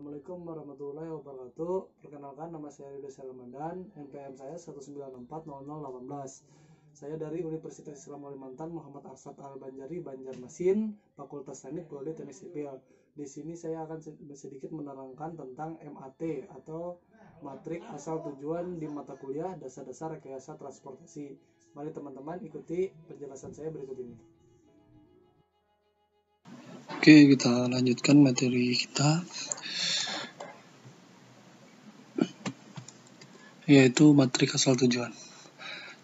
Assalamualaikum warahmatullahi wabarakatuh. Perkenalkan, nama saya Yudhistira Ramadan, NPM saya 1940018. Saya dari Universitas Islam Kalimantan Muhammad Arsad Al-Banjari, Banjarmasin, Fakultas Teknik Prodi Teknik Sipil. Di sini saya akan sedikit menerangkan tentang MAT atau matrik asal tujuan di mata kuliah Dasar-dasar Rekayasa Transportasi. Mari teman-teman ikuti penjelasan saya berikut ini. Oke, kita lanjutkan materi kita, yaitu matrik asal tujuan.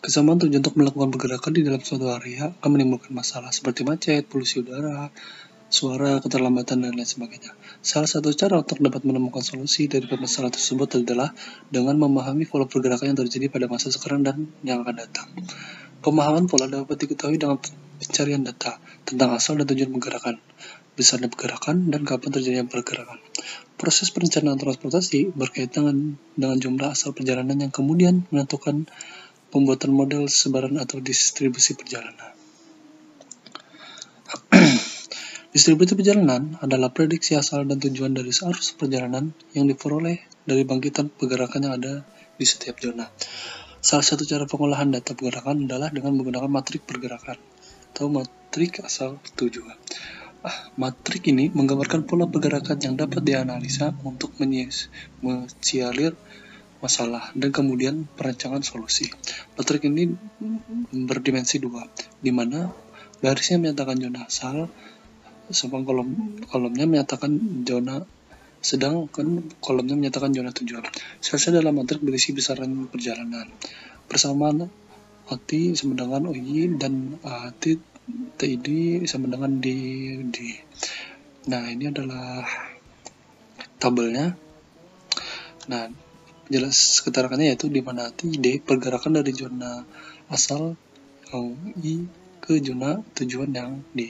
Kesamaan tujuan untuk melakukan pergerakan di dalam suatu area akan menimbulkan masalah seperti macet, polusi udara, suara, keterlambatan, dan lain sebagainya. Salah satu cara untuk dapat menemukan solusi dari permasalahan tersebut adalah dengan memahami pola pergerakan yang terjadi pada masa sekarang dan yang akan datang. Pemahaman pola dapat diketahui dengan pencarian data tentang asal dan tujuan pergerakan, besarnya pergerakan, dan kapan terjadinya pergerakan. Proses perencanaan transportasi berkaitan dengan jumlah asal perjalanan yang kemudian menentukan pembuatan model sebaran atau distribusi perjalanan. Distribusi perjalanan adalah prediksi asal dan tujuan dari arus perjalanan yang diperoleh dari bangkitan pergerakan yang ada di setiap zona. Salah satu cara pengolahan data pergerakan adalah dengan menggunakan matrik pergerakan atau matrik asal tujuan. Matrik ini menggambarkan pola pergerakan yang dapat dianalisa untuk mensialir masalah dan kemudian perancangan solusi. Matrik ini berdimensi 2, di mana garisnya menyatakan zona asal, kolomnya menyatakan zona, sedangkan kolomnya menyatakan zona tujuan. Sel-sel dalam matrik berisi besaran perjalanan. Persamaan AT sama dengan OI dan AT TID sama dengan DD. Nah, ini adalah tabelnya. Nah, jelas keterangannya yaitu di mana TID pergerakan dari zona asal I ke zona tujuan yang D.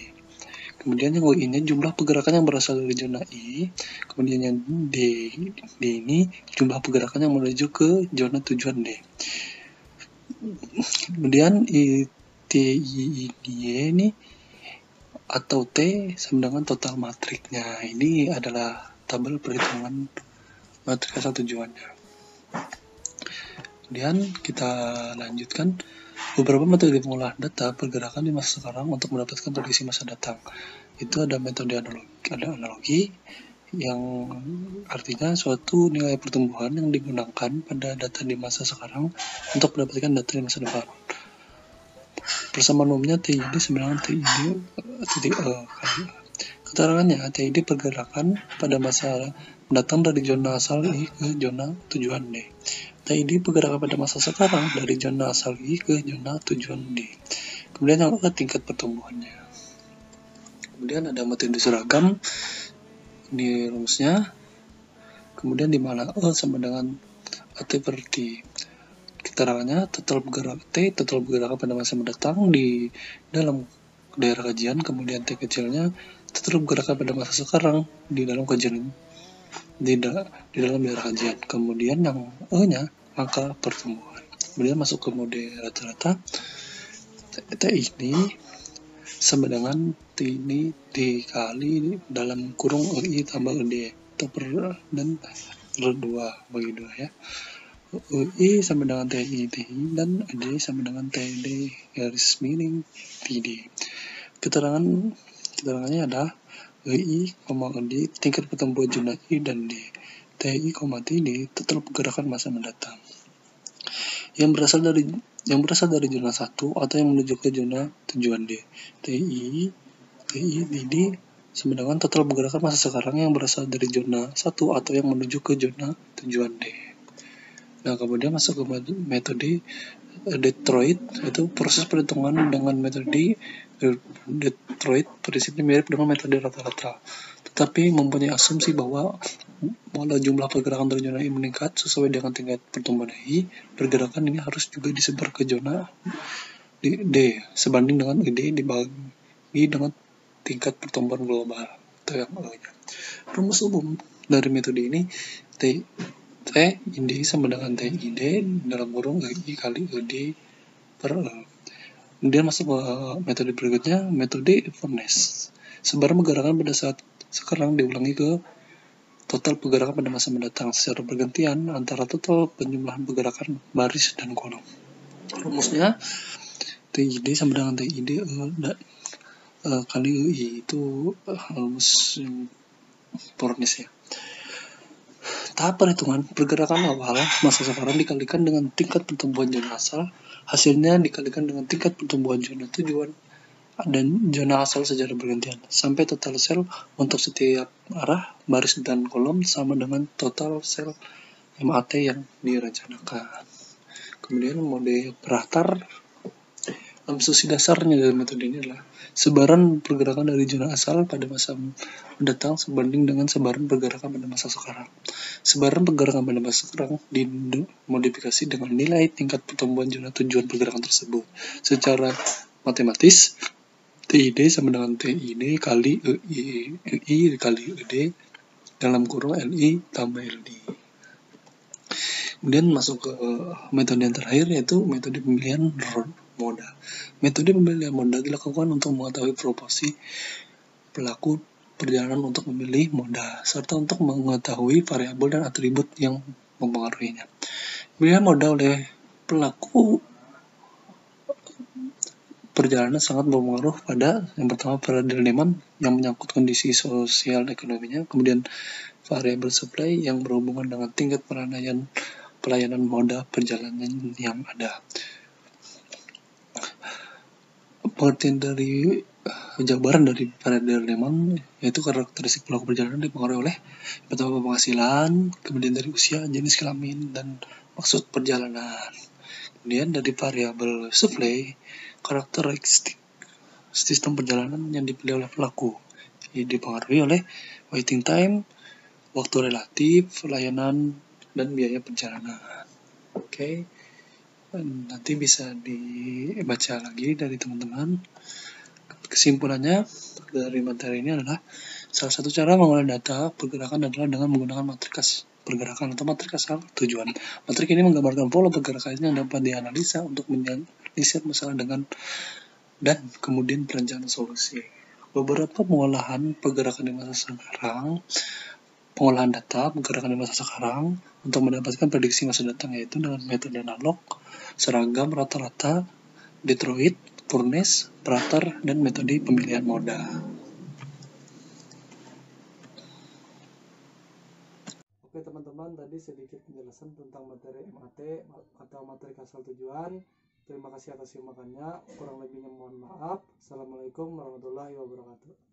Kemudian yang OI-nya jumlah pergerakan yang berasal dari zona I. Kemudian yang D ini jumlah pergerakan yang menuju ke zona tujuan D. Kemudian TID ini atau T sama dengan total matriknya. Ini adalah tabel perhitungan matrik asal tujuannya. Kemudian kita lanjutkan beberapa metode pengolahan data pergerakan di masa sekarang untuk mendapatkan prediksi masa datang. Itu ada metode analogi yang artinya suatu nilai pertumbuhan yang digunakan pada data di masa sekarang untuk mendapatkan data di masa depan. Persamaan umumnya TID sama dengan TID keterangannya TID pergerakan pada masa datang dari zona asal I ke zona tujuan D. TID pergerakan pada masa sekarang dari zona asal I ke zona tujuan D. Kemudian yang kedua tingkat pertumbuhannya. Kemudian ada metode seragam di rumusnya. Kemudian di mana sama dengan AT per D. Keterangannya total pergerakan pada masa mendatang di dalam daerah kajian. Kemudian T kecilnya total pergerakan pada masa sekarang di dalam kajian di dalam daerah kajian. Kemudian yang E-nya angka pertumbuhan. Kemudian masuk ke mode rata-rata. T ini sama dengan T ini dikali dalam kurung I tambah D dan R2 bagi 2 ya. UI sama dengan TI dan D sama dengan TD garis miring TD. Keterangannya adalah UI, D tingkat pertumbuhan zona I dan D. TI, TD total pergerakan masa mendatang. Yang berasal dari zona 1 atau yang menuju ke zona tujuan D. TI, DD sama dengan total pergerakan masa sekarang yang berasal dari zona 1 atau yang menuju ke zona tujuan D. Nah, kemudian masuk ke metode Detroit, itu proses perhitungan dengan metode Detroit prinsipnya mirip dengan metode rata-rata, tetapi mempunyai asumsi bahwa jumlah pergerakan dari zona I meningkat sesuai dengan tingkat pertumbuhan I, pergerakan ini harus juga disebar ke zona D sebanding dengan ID dibagi dengan tingkat pertumbuhan global atau yang E-nya. Rumus umum dari metode ini T indi sama dengan TID dalam kurung I kali ED per E. Kemudian masuk ke metode berikutnya, metode Furness. Sebaran pergerakan pada saat sekarang diulangi ke total pergerakan pada masa mendatang secara bergantian antara total penjumlahan pergerakan baris dan kolom. Rumusnya TID sama dengan TID kali EI itu rumus Fornes ya. Tahap perhitungan pergerakan awal masa sekarang dikalikan dengan tingkat pertumbuhan zona asal, hasilnya dikalikan dengan tingkat pertumbuhan zona tujuan dan zona asal secara bergantian sampai total sel untuk setiap arah baris dan kolom sama dengan total sel MAT yang direncanakan. Kemudian mode Pratar, asumsi dasarnya dari metode ini adalah sebaran pergerakan dari zona asal pada masa mendatang sebanding dengan sebaran pergerakan pada masa sekarang. Sebaran pergerakan pada masa sekarang dimodifikasi dengan nilai tingkat pertumbuhan zona tujuan pergerakan tersebut. Secara matematis, TID sama dengan TID kali EI kali ED dalam kurung LI tambah LD. Kemudian masuk ke metode yang terakhir, yaitu metode pemilihan moda. Metode pemilihan moda dilakukan untuk mengetahui proporsi pelaku perjalanan untuk memilih moda, serta untuk mengetahui variabel dan atribut yang mempengaruhinya. Pemilihan moda oleh pelaku perjalanan sangat berpengaruh pada yang pertama variabel demand yang menyangkut kondisi sosial ekonominya, kemudian variabel supply yang berhubungan dengan tingkat pelayanan moda perjalanan yang ada. Pengertian dari jabaran dari variabel demand yaitu karakteristik pelaku perjalanan dipengaruhi oleh pertama penghasilan, kemudian dari usia, jenis kelamin, dan maksud perjalanan. Kemudian dari variabel supply, karakteristik sistem perjalanan yang dipilih oleh pelaku dipengaruhi oleh waiting time, waktu relatif, layanan, dan biaya perjalanan. Oke. Nanti bisa dibaca lagi dari teman-teman. Kesimpulannya dari materi ini adalah salah satu cara mengolah data pergerakan adalah dengan menggunakan matriks pergerakan atau matriks asal tujuan. Matriks ini menggambarkan pola pergerakan yang dapat dianalisa untuk menyelesaikan masalah dan kemudian perencanaan solusi. Beberapa pengolahan pergerakan di masa sekarang, pengolahan data pergerakan di masa sekarang untuk mendapatkan prediksi masa datang yaitu dengan metode analog, seragam, rata-rata, Detroit, Fornes, Pratar, dan metode pemilihan moda. Oke teman-teman, tadi sedikit penjelasan tentang materi MAT atau materi asal tujuan. Terima kasih atas simakannya. Kurang lebihnya mohon maaf. Assalamualaikum warahmatullahi wabarakatuh.